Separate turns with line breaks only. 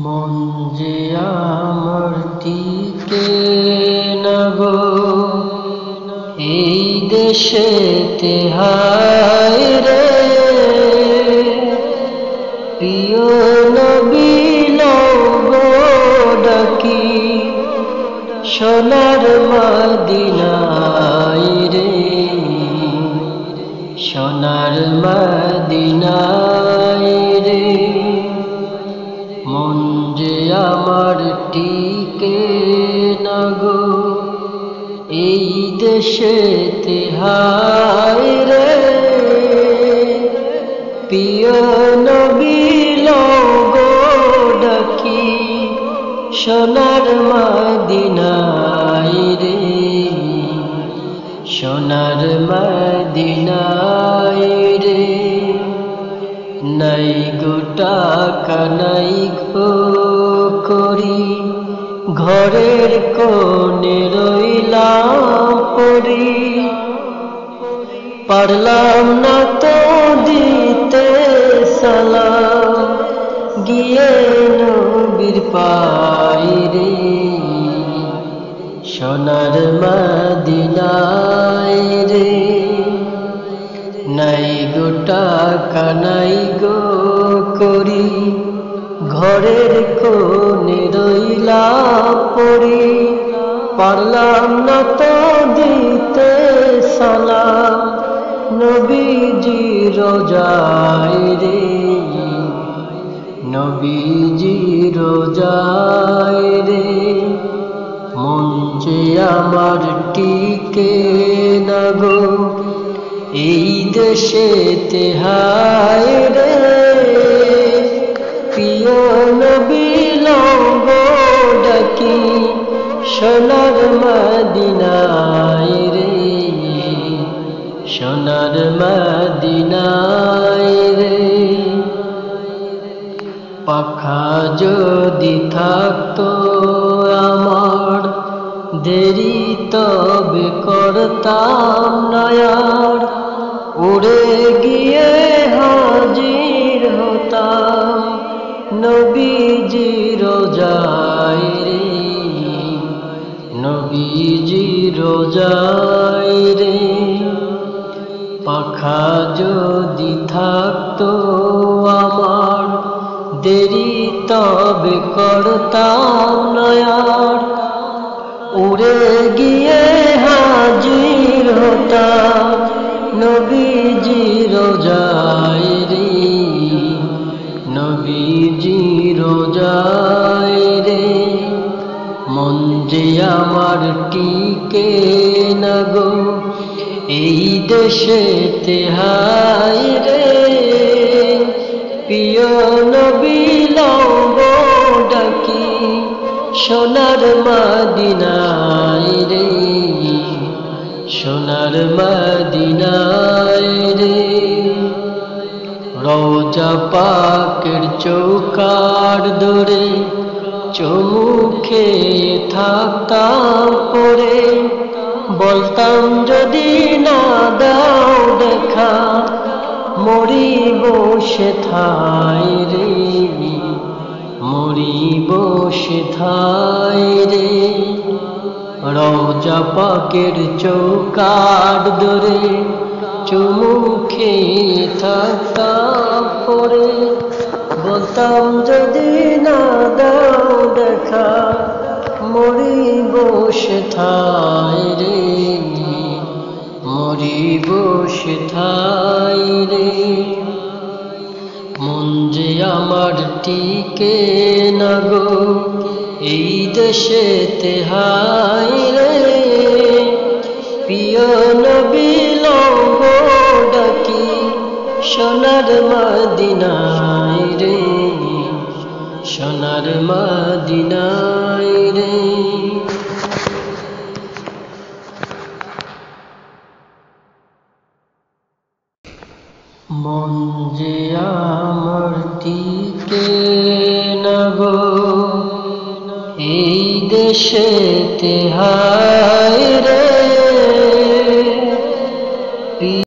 মন যে আমার টিকে না গো এই দেশেতে, হায় রে প্রিয় নবী লও গো ডাকি সোনার মদিনায় রে, সোনার মদিনায় রে। মন যে আমার টিকে না গো এই দেশেতে, হায় রে প্রিয় নবী লও গো ডাকি সোনার মদিনায় রে, সোনার মদিনায় রে। নাই গো টাকা নাই গো করি, ঘরের কোণে রইলাম পড়ি, পারলাম না তো দিতে সালাম গিয়ে নবীর পায়ে রে, সোনার মদিনায় রে। নাই গো টাকা নাই গো করি, ঘরের কোণে রইলাম পড়ি, পারলাম না তো দিতে সালাম নবীজি রোজায় রে, নবীজি রোজায় রে। মন যে আমার টিকে না গো এই দেশেতে, হায় রে প্রিয় নবী লও গো ডাকি সোনার মদিনায় রে, সোনার মদিনায় রে। পাখা যদি থাকতো আমার দেরি তবে করতাম না আর, উড়ে গিয়ে হাজির হতাম নবীজি রোজায় রে, নবীজি রোজায় রে। পাখা যদি থাকতো আমার দেরি তবে করতাম না আর, উড়ে গিয়ে হাজির হতাম নবীজি রোজায় রে, নবীজি রোজায় রে। মন যে আমার টিকে না গো এই দেশেতে, হায় রে প্রিয় নবী লও গো ডাকি সোনার মদিনায় রে, সোনার মদিনায় রে। রওজা পাকের চৌকাঠ ধরে চৌমুখে থাকতাম পড়ে, বলতাম যদি না দাও দেখা মরিব সেথায় রে, মরিব সেথায় রে। রওজা পাকের চৌকাঠ ধরে চুমুখে থাকতাম পড়ে, বলতাম যদি না দাও দেখা মরিব সেথায় রে, মরিব সেথায় রে। মন যে আমার টিকে না গো এই দেশেতে, হায় রে প্রিয় নবী লও গো ডাকি সোনার মদিনায় রে, সোনার মদিনায় রে। মন যে আমার টিকে না গো এই দেশেতে, হায় রে।